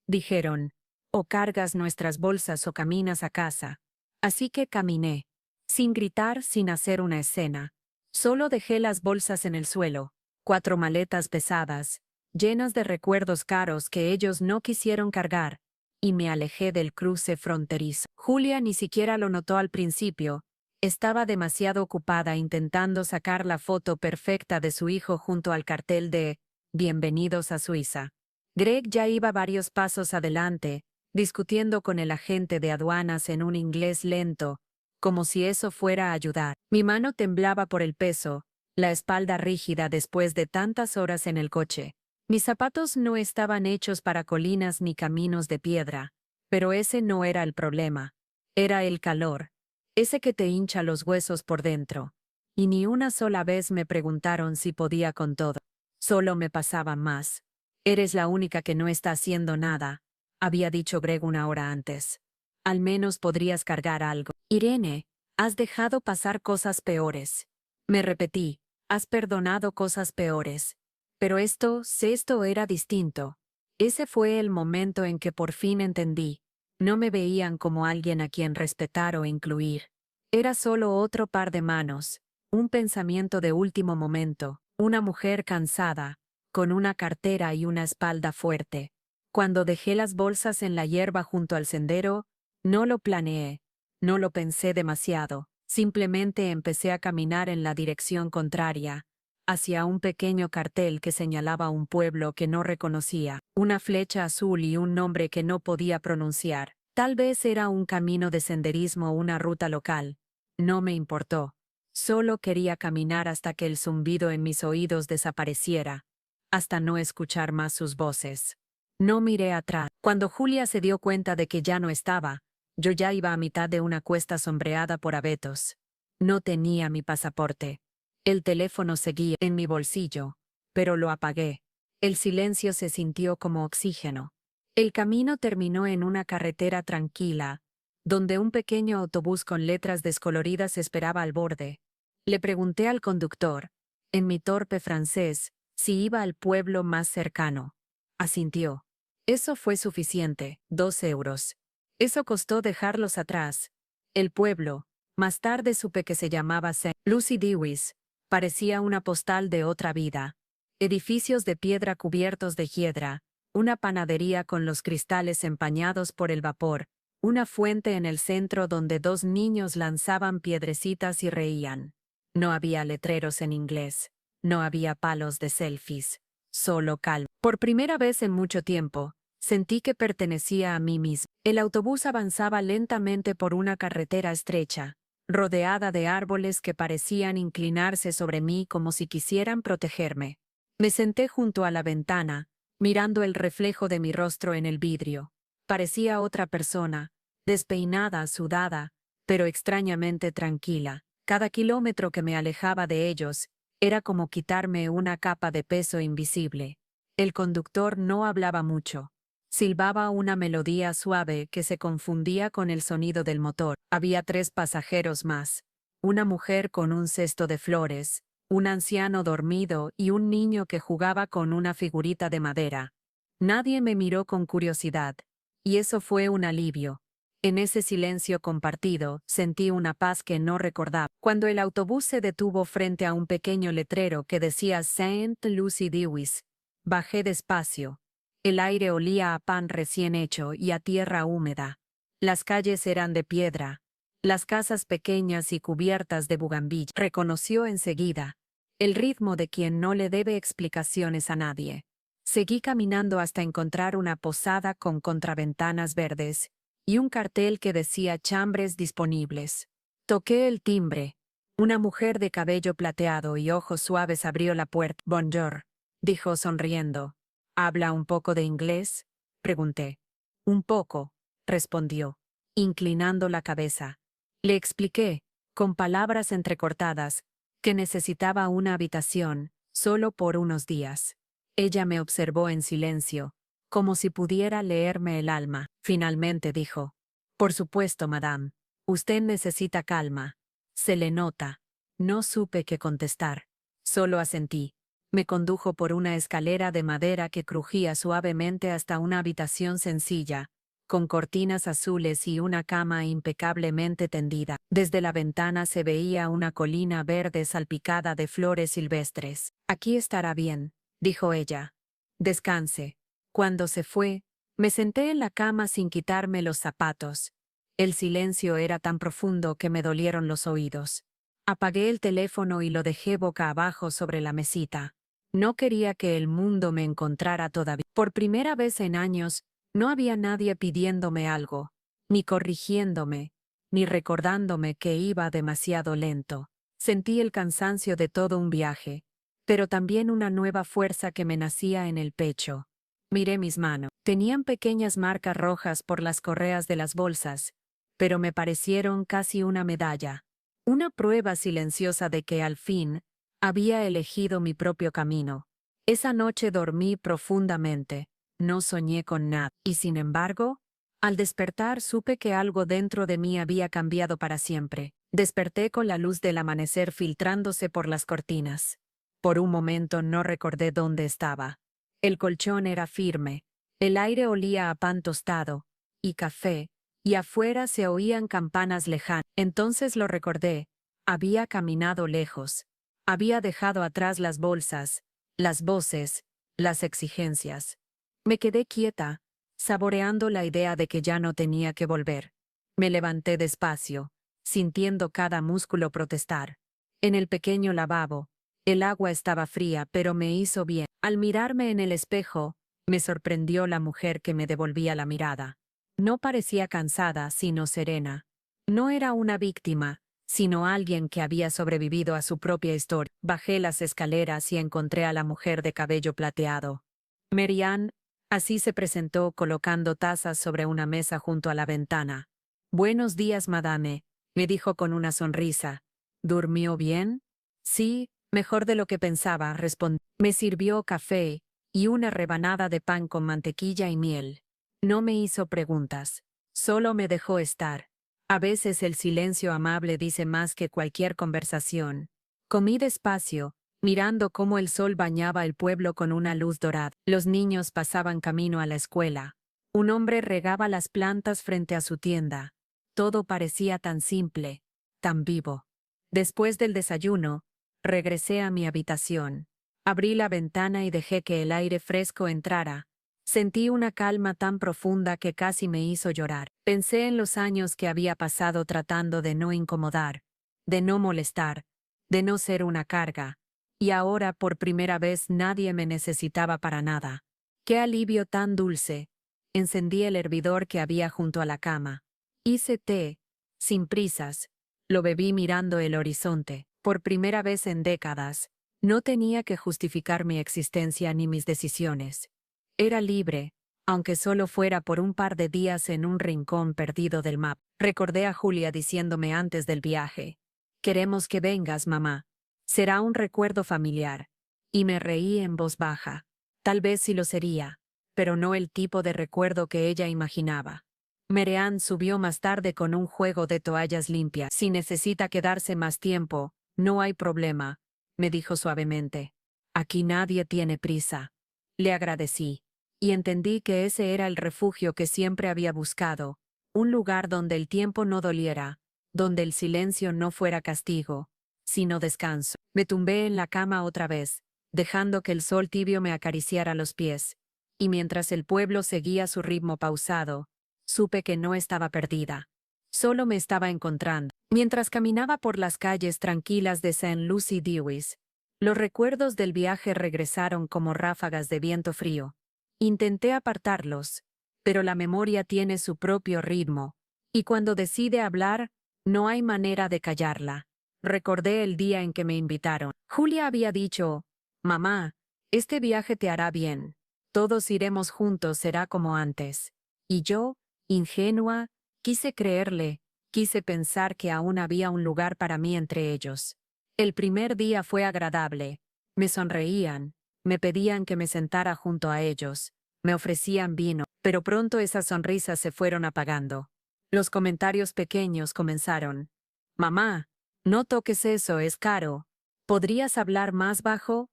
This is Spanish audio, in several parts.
Dijeron, o cargas nuestras bolsas o caminas a casa. Así que caminé, sin gritar, sin hacer una escena. Solo dejé las bolsas en el suelo, 4 maletas pesadas, llenas de recuerdos caros que ellos no quisieron cargar, y me alejé del cruce fronterizo. Julia ni siquiera lo notó al principio. Estaba demasiado ocupada intentando sacar la foto perfecta de su hijo junto al cartel de Bienvenidos a Suiza. Greg ya iba varios pasos adelante, discutiendo con el agente de aduanas en un inglés lento, como si eso fuera a ayudar. Mi mano temblaba por el peso, la espalda rígida después de tantas horas en el coche. Mis zapatos no estaban hechos para colinas ni caminos de piedra, pero ese no era el problema. Era el calor, ese que te hincha los huesos por dentro. Y ni una sola vez me preguntaron si podía con todo. Solo me pasaban más. Eres la única que no está haciendo nada, había dicho Greg una hora antes. Al menos podrías cargar algo. Irene, has dejado pasar cosas peores. Me repetí, has perdonado cosas peores. Pero esto era distinto. Ese fue el momento en que por fin entendí. No me veían como alguien a quien respetar o incluir. Era solo otro par de manos, un pensamiento de último momento, una mujer cansada, con una cartera y una espalda fuerte. Cuando dejé las bolsas en la hierba junto al sendero, no lo planeé, no lo pensé demasiado, simplemente empecé a caminar en la dirección contraria, hacia un pequeño cartel que señalaba un pueblo que no reconocía, una flecha azul y un nombre que no podía pronunciar. Tal vez era un camino de senderismo o una ruta local. No me importó. Solo quería caminar hasta que el zumbido en mis oídos desapareciera, hasta no escuchar más sus voces. No miré atrás. Cuando Julia se dio cuenta de que ya no estaba, yo ya iba a mitad de una cuesta sombreada por abetos. No tenía mi pasaporte. El teléfono seguía en mi bolsillo, pero lo apagué. El silencio se sintió como oxígeno. El camino terminó en una carretera tranquila, donde un pequeño autobús con letras descoloridas esperaba al borde. Le pregunté al conductor, en mi torpe francés, si iba al pueblo más cercano. Asintió. Eso fue suficiente, 2 euros. Eso costó dejarlos atrás. El pueblo, más tarde supe que se llamaba St. Lucy Dewis, parecía una postal de otra vida. Edificios de piedra cubiertos de hiedra, una panadería con los cristales empañados por el vapor, una fuente en el centro donde 2 niños lanzaban piedrecitas y reían. No había letreros en inglés, no había palos de selfies, solo calma. Por primera vez en mucho tiempo, sentí que pertenecía a mí mismo. El autobús avanzaba lentamente por una carretera estrecha, rodeada de árboles que parecían inclinarse sobre mí como si quisieran protegerme. Me senté junto a la ventana, mirando el reflejo de mi rostro en el vidrio. Parecía otra persona, despeinada, sudada, pero extrañamente tranquila. Cada kilómetro que me alejaba de ellos, era como quitarme una capa de peso invisible. El conductor no hablaba mucho. Silbaba una melodía suave que se confundía con el sonido del motor. Había 3 pasajeros más. Una mujer con un cesto de flores, un anciano dormido y un niño que jugaba con una figurita de madera. Nadie me miró con curiosidad, y eso fue un alivio. En ese silencio compartido, sentí una paz que no recordaba. Cuando el autobús se detuvo frente a un pequeño letrero que decía St. Lucy Dewis, bajé despacio. El aire olía a pan recién hecho y a tierra húmeda. Las calles eran de piedra, las casas pequeñas y cubiertas de bugambilla. Reconoció enseguida, el ritmo de quien no le debe explicaciones a nadie. Seguí caminando hasta encontrar una posada con contraventanas verdes y un cartel que decía chambres disponibles. Toqué el timbre. Una mujer de cabello plateado y ojos suaves abrió la puerta. «Bonjour», dijo sonriendo. «¿Habla un poco de inglés?», pregunté. «Un poco», respondió, inclinando la cabeza. Le expliqué, con palabras entrecortadas, que necesitaba una habitación, solo por unos días. Ella me observó en silencio, como si pudiera leerme el alma. Finalmente dijo: «Por supuesto, madame. Usted necesita calma. Se le nota». No supe qué contestar. Solo asentí. Me condujo por una escalera de madera que crujía suavemente hasta una habitación sencilla, con cortinas azules y una cama impecablemente tendida. Desde la ventana se veía una colina verde salpicada de flores silvestres. Aquí estará bien, dijo ella. Descanse. Cuando se fue, me senté en la cama sin quitarme los zapatos. El silencio era tan profundo que me dolieron los oídos. Apagué el teléfono y lo dejé boca abajo sobre la mesita. No quería que el mundo me encontrara todavía. Por primera vez en años, no había nadie pidiéndome algo, ni corrigiéndome, ni recordándome que iba demasiado lento. Sentí el cansancio de todo un viaje, pero también una nueva fuerza que me nacía en el pecho. Miré mis manos. Tenían pequeñas marcas rojas por las correas de las bolsas, pero me parecieron casi una medalla. Una prueba silenciosa de que al fin había elegido mi propio camino. Esa noche dormí profundamente. No soñé con nada. Y sin embargo, al despertar supe que algo dentro de mí había cambiado para siempre. Desperté con la luz del amanecer filtrándose por las cortinas. Por un momento no recordé dónde estaba. El colchón era firme, el aire olía a pan tostado y café, y afuera se oían campanas lejanas. Entonces lo recordé. Había caminado lejos. Había dejado atrás las bolsas, las voces, las exigencias. Me quedé quieta, saboreando la idea de que ya no tenía que volver. Me levanté despacio, sintiendo cada músculo protestar. En el pequeño lavabo, el agua estaba fría, pero me hizo bien. Al mirarme en el espejo, me sorprendió la mujer que me devolvía la mirada. No parecía cansada, sino serena. No era una víctima, sino alguien que había sobrevivido a su propia historia. Bajé las escaleras y encontré a la mujer de cabello plateado. Marianne, así se presentó colocando tazas sobre una mesa junto a la ventana. «Buenos días, madame», me dijo con una sonrisa. «¿Durmió bien?» «Sí, mejor de lo que pensaba», respondí. Me sirvió café y una rebanada de pan con mantequilla y miel. No me hizo preguntas, solo me dejó estar. A veces el silencio amable dice más que cualquier conversación. Comí despacio, mirando cómo el sol bañaba el pueblo con una luz dorada. Los niños pasaban camino a la escuela. Un hombre regaba las plantas frente a su tienda. Todo parecía tan simple, tan vivo. Después del desayuno, regresé a mi habitación. Abrí la ventana y dejé que el aire fresco entrara. Sentí una calma tan profunda que casi me hizo llorar. Pensé en los años que había pasado tratando de no incomodar, de no molestar, de no ser una carga. Y ahora por primera vez nadie me necesitaba para nada. ¡Qué alivio tan dulce! Encendí el hervidor que había junto a la cama. Hice té, sin prisas. Lo bebí mirando el horizonte. Por primera vez en décadas, no tenía que justificar mi existencia ni mis decisiones. Era libre, aunque solo fuera por un par de días en un rincón perdido del mapa. Recordé a Julia diciéndome antes del viaje: «Queremos que vengas, mamá. Será un recuerdo familiar». Y me reí en voz baja. Tal vez sí lo sería, pero no el tipo de recuerdo que ella imaginaba. Marianne subió más tarde con un juego de toallas limpias. «Si necesita quedarse más tiempo, no hay problema», me dijo suavemente. «Aquí nadie tiene prisa». Le agradecí, y entendí que ese era el refugio que siempre había buscado, un lugar donde el tiempo no doliera, donde el silencio no fuera castigo, sino descanso. Me tumbé en la cama otra vez, dejando que el sol tibio me acariciara los pies, y mientras el pueblo seguía su ritmo pausado, supe que no estaba perdida. Solo me estaba encontrando. Mientras caminaba por las calles tranquilas de St. Lucie Dewis, los recuerdos del viaje regresaron como ráfagas de viento frío. Intenté apartarlos, pero la memoria tiene su propio ritmo, y cuando decide hablar, no hay manera de callarla. Recordé el día en que me invitaron. Julia había dicho: «Mamá, este viaje te hará bien. Todos iremos juntos, será como antes». Y yo, ingenua, quise creerle, quise pensar que aún había un lugar para mí entre ellos. El primer día fue agradable. Me sonreían, me pedían que me sentara junto a ellos, me ofrecían vino, pero pronto esas sonrisas se fueron apagando. Los comentarios pequeños comenzaron. «Mamá, no toques eso, es caro. ¿Podrías hablar más bajo?»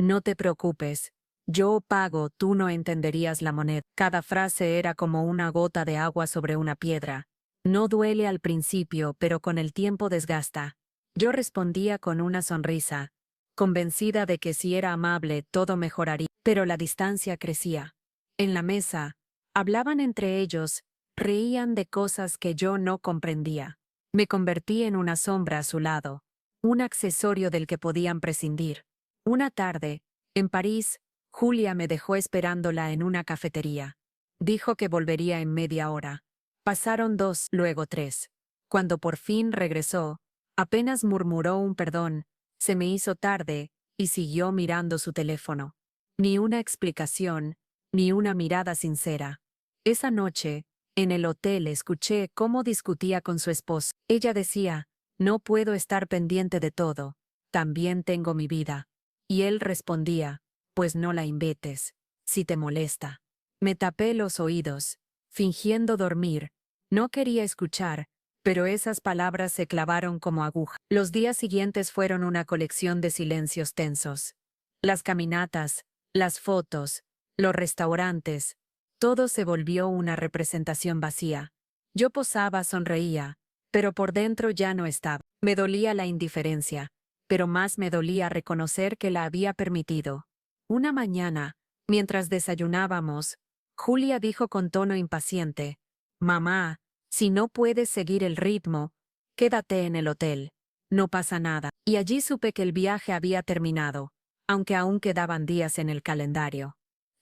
No te preocupes. Yo pago, tú no entenderías la moneda. Cada frase era como una gota de agua sobre una piedra. No duele al principio, pero con el tiempo desgasta. Yo respondía con una sonrisa, convencida de que si era amable todo mejoraría, pero la distancia crecía. En la mesa, hablaban entre ellos, reían de cosas que yo no comprendía. Me convertí en una sombra a su lado, un accesorio del que podían prescindir. Una tarde, en París, Julia me dejó esperándola en una cafetería. Dijo que volvería en media hora. Pasaron 2, luego 3. Cuando por fin regresó, apenas murmuró un perdón, se me hizo tarde, y siguió mirando su teléfono. Ni una explicación, ni una mirada sincera. Esa noche, en el hotel escuché cómo discutía con su esposo. Ella decía, no puedo estar pendiente de todo, también tengo mi vida. Y él respondía, pues no la invites, si te molesta. Me tapé los oídos, fingiendo dormir. No quería escuchar, pero esas palabras se clavaron como aguja. Los días siguientes fueron una colección de silencios tensos. Las caminatas, las fotos, los restaurantes, todo se volvió una representación vacía. Yo posaba, sonreía, pero por dentro ya no estaba. Me dolía la indiferencia, pero más me dolía reconocer que la había permitido. Una mañana, mientras desayunábamos, Julia dijo con tono impaciente, «Mamá, si no puedes seguir el ritmo, quédate en el hotel. No pasa nada». Y allí supe que el viaje había terminado, aunque aún quedaban días en el calendario.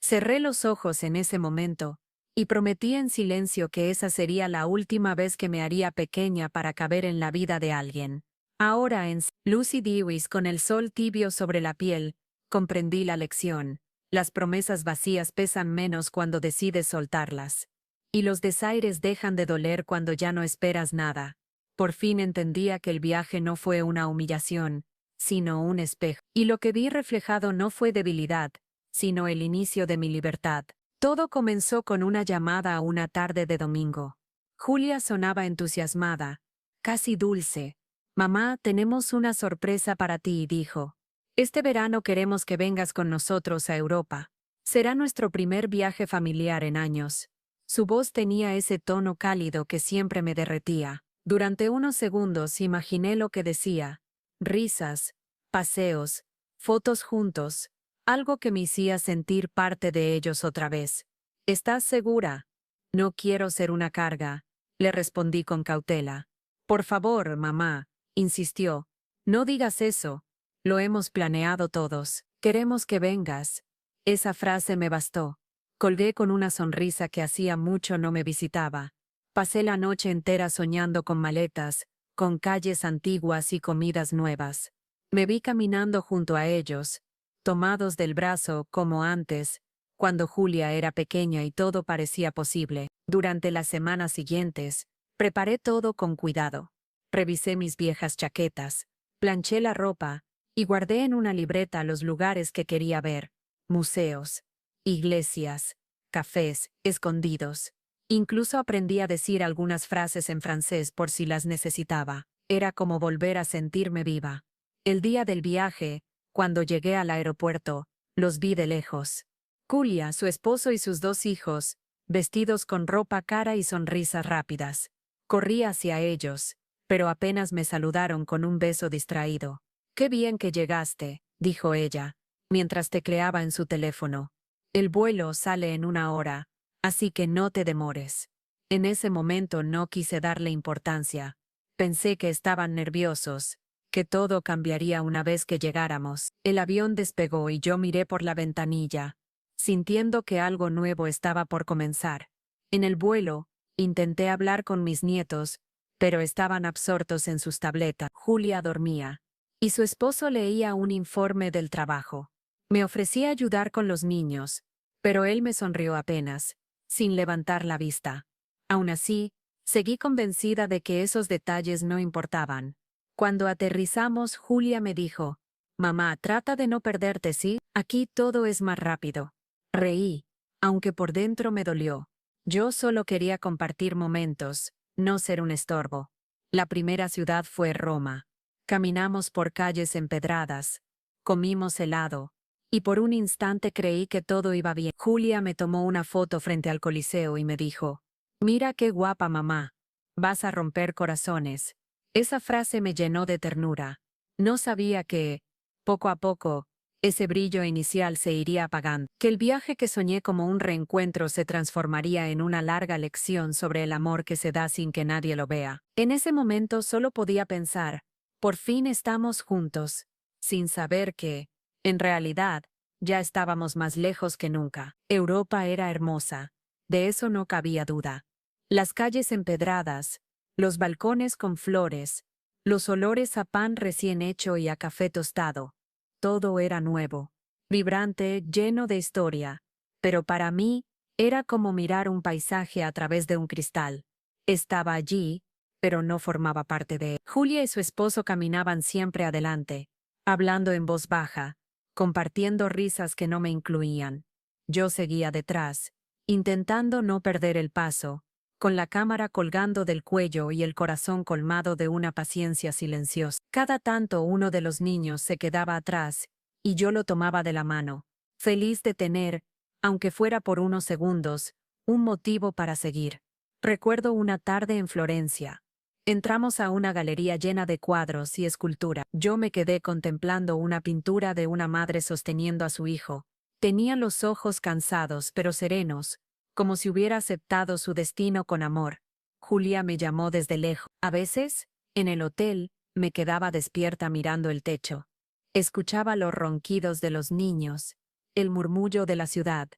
Cerré los ojos en ese momento, y prometí en silencio que esa sería la última vez que me haría pequeña para caber en la vida de alguien. Ahora en Lucy Dewis con el sol tibio sobre la piel, comprendí la lección. Las promesas vacías pesan menos cuando decides soltarlas. Y los desaires dejan de doler cuando ya no esperas nada. Por fin entendía que el viaje no fue una humillación, sino un espejo. Y lo que vi reflejado no fue debilidad, sino el inicio de mi libertad. Todo comenzó con una llamada a una tarde de domingo. Julia sonaba entusiasmada, casi dulce. «Mamá, tenemos una sorpresa para ti», dijo. «Este verano queremos que vengas con nosotros a Europa. Será nuestro primer viaje familiar en años». Su voz tenía ese tono cálido que siempre me derretía. Durante unos segundos imaginé lo que decía. Risas, paseos, fotos juntos, algo que me hacía sentir parte de ellos otra vez. «¿Estás segura?» «No quiero ser una carga», le respondí con cautela. «Por favor, mamá», insistió. «No digas eso. Lo hemos planeado todos. Queremos que vengas». Esa frase me bastó. Colgué con una sonrisa que hacía mucho no me visitaba. Pasé la noche entera soñando con maletas, con calles antiguas y comidas nuevas. Me vi caminando junto a ellos, tomados del brazo como antes, cuando Julia era pequeña y todo parecía posible. Durante las semanas siguientes, preparé todo con cuidado. Revisé mis viejas chaquetas, planché la ropa y guardé en una libreta los lugares que quería ver: museos, iglesias, cafés, escondidos. Incluso aprendí a decir algunas frases en francés por si las necesitaba. Era como volver a sentirme viva. El día del viaje, cuando llegué al aeropuerto, los vi de lejos. Julia, su esposo y sus 2 hijos, vestidos con ropa cara y sonrisas rápidas. Corrí hacia ellos, pero apenas me saludaron con un beso distraído. «Qué bien que llegaste», dijo ella, mientras tecleaba en su teléfono. «El vuelo sale en 1 hora, así que no te demores». En ese momento no quise darle importancia. Pensé que estaban nerviosos, que todo cambiaría una vez que llegáramos. El avión despegó y yo miré por la ventanilla, sintiendo que algo nuevo estaba por comenzar. En el vuelo, intenté hablar con mis nietos, pero estaban absortos en sus tabletas. Julia dormía, y su esposo leía un informe del trabajo. Me ofrecí a ayudar con los niños, pero él me sonrió apenas, sin levantar la vista. Aún así, seguí convencida de que esos detalles no importaban. Cuando aterrizamos, Julia me dijo, «Mamá, trata de no perderte, ¿sí? Aquí todo es más rápido». Reí, aunque por dentro me dolió. Yo solo quería compartir momentos, no ser un estorbo. La primera ciudad fue Roma. Caminamos por calles empedradas, comimos helado, y por un instante creí que todo iba bien. Julia me tomó una foto frente al Coliseo y me dijo, «Mira qué guapa mamá. Vas a romper corazones». Esa frase me llenó de ternura. No sabía que, poco a poco, ese brillo inicial se iría apagando, que el viaje que soñé como un reencuentro se transformaría en una larga lección sobre el amor que se da sin que nadie lo vea. En ese momento solo podía pensar, por fin estamos juntos, sin saber que, en realidad, ya estábamos más lejos que nunca. Europa era hermosa, de eso no cabía duda. Las calles empedradas, los balcones con flores, los olores a pan recién hecho y a café tostado. Todo era nuevo, vibrante, lleno de historia, pero para mí era como mirar un paisaje a través de un cristal. Estaba allí, pero no formaba parte de él. Julia y su esposo caminaban siempre adelante, hablando en voz baja, compartiendo risas que no me incluían. Yo seguía detrás, intentando no perder el paso, con la cámara colgando del cuello y el corazón colmado de una paciencia silenciosa. Cada tanto uno de los niños se quedaba atrás, y yo lo tomaba de la mano, feliz de tener, aunque fuera por unos segundos, un motivo para seguir. Recuerdo una tarde en Florencia. Entramos a una galería llena de cuadros y escultura. Yo me quedé contemplando una pintura de una madre sosteniendo a su hijo. Tenía los ojos cansados pero serenos, como si hubiera aceptado su destino con amor. Julia me llamó desde lejos. A veces, en el hotel, me quedaba despierta mirando el techo. Escuchaba los ronquidos de los niños, el murmullo de la ciudad,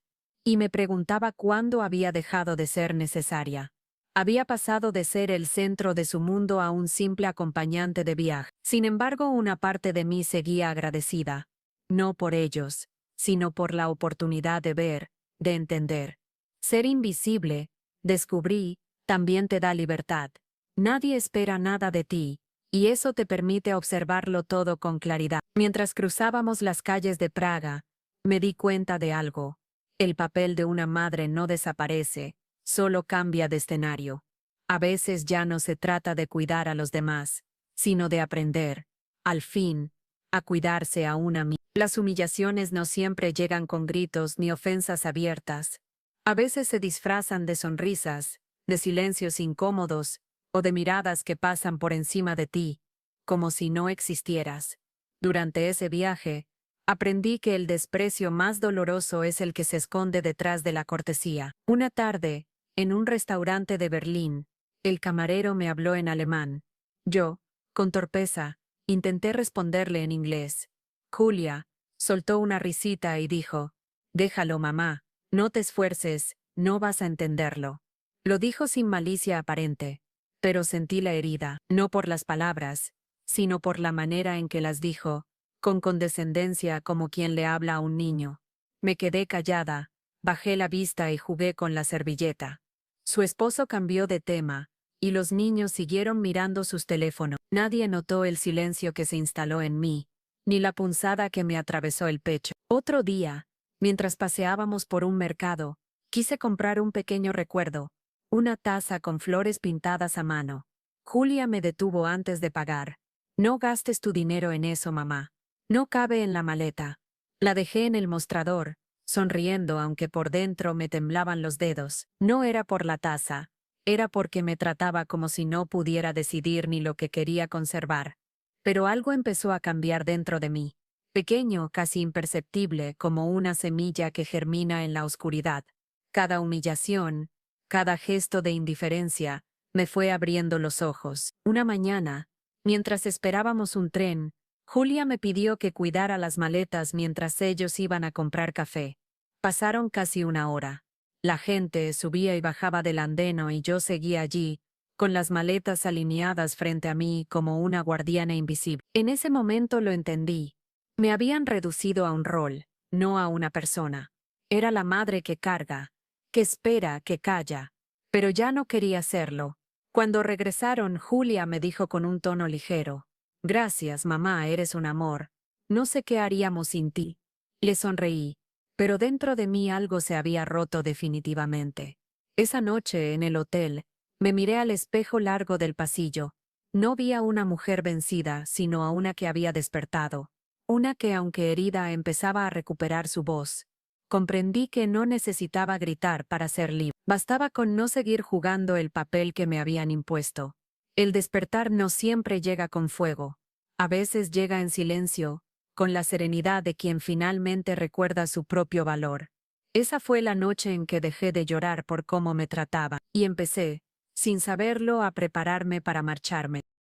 y me preguntaba cuándo había dejado de ser necesaria. Había pasado de ser el centro de su mundo a un simple acompañante de viaje. Sin embargo, una parte de mí seguía agradecida, no por ellos, sino por la oportunidad de ver, de entender. Ser invisible, descubrí, también te da libertad. Nadie espera nada de ti, y eso te permite observarlo todo con claridad. Mientras cruzábamos las calles de Praga, me di cuenta de algo. El papel de una madre no desaparece, solo cambia de escenario. A veces ya no se trata de cuidar a los demás, sino de aprender, al fin, a cuidarse a una misma. Las humillaciones no siempre llegan con gritos ni ofensas abiertas. A veces se disfrazan de sonrisas, de silencios incómodos, o de miradas que pasan por encima de ti, como si no existieras. Durante ese viaje, aprendí que el desprecio más doloroso es el que se esconde detrás de la cortesía. Una tarde, en un restaurante de Berlín, el camarero me habló en alemán. Yo, con torpeza, intenté responderle en inglés. Julia soltó una risita y dijo, «Déjalo, mamá, no te esfuerces, no vas a entenderlo». Lo dijo sin malicia aparente, pero sentí la herida, no por las palabras, sino por la manera en que las dijo, con condescendencia como quien le habla a un niño. Me quedé callada, bajé la vista y jugué con la servilleta. Su esposo cambió de tema, y los niños siguieron mirando sus teléfonos. Nadie notó el silencio que se instaló en mí, ni la punzada que me atravesó el pecho. Otro día, mientras paseábamos por un mercado, quise comprar un pequeño recuerdo, una taza con flores pintadas a mano. Julia me detuvo antes de pagar. «No gastes tu dinero en eso, mamá. No cabe en la maleta». La dejé en el mostrador, sonriendo aunque por dentro me temblaban los dedos. No era por la taza, era porque me trataba como si no pudiera decidir ni lo que quería conservar. Pero algo empezó a cambiar dentro de mí. Pequeño, casi imperceptible, como una semilla que germina en la oscuridad. Cada humillación, cada gesto de indiferencia, me fue abriendo los ojos. Una mañana, mientras esperábamos un tren, Julia me pidió que cuidara las maletas mientras ellos iban a comprar café. Pasaron casi una hora. La gente subía y bajaba del andén y yo seguía allí, con las maletas alineadas frente a mí como una guardiana invisible. En ese momento lo entendí. Me habían reducido a un rol, no a una persona. Era la madre que carga, que espera, que calla. Pero ya no quería serlo. Cuando regresaron, Julia me dijo con un tono ligero, «Gracias, mamá, eres un amor. No sé qué haríamos sin ti». Le sonreí, pero dentro de mí algo se había roto definitivamente. Esa noche, en el hotel, me miré al espejo largo del pasillo. No vi a una mujer vencida, sino a una que había despertado. Una que, aunque herida, empezaba a recuperar su voz. Comprendí que no necesitaba gritar para ser libre. Bastaba con no seguir jugando el papel que me habían impuesto. El despertar no siempre llega con fuego. A veces llega en silencio, con la serenidad de quien finalmente recuerda su propio valor. Esa fue la noche en que dejé de llorar por cómo me trataba, y empecé, sin saberlo, a prepararme para marcharme.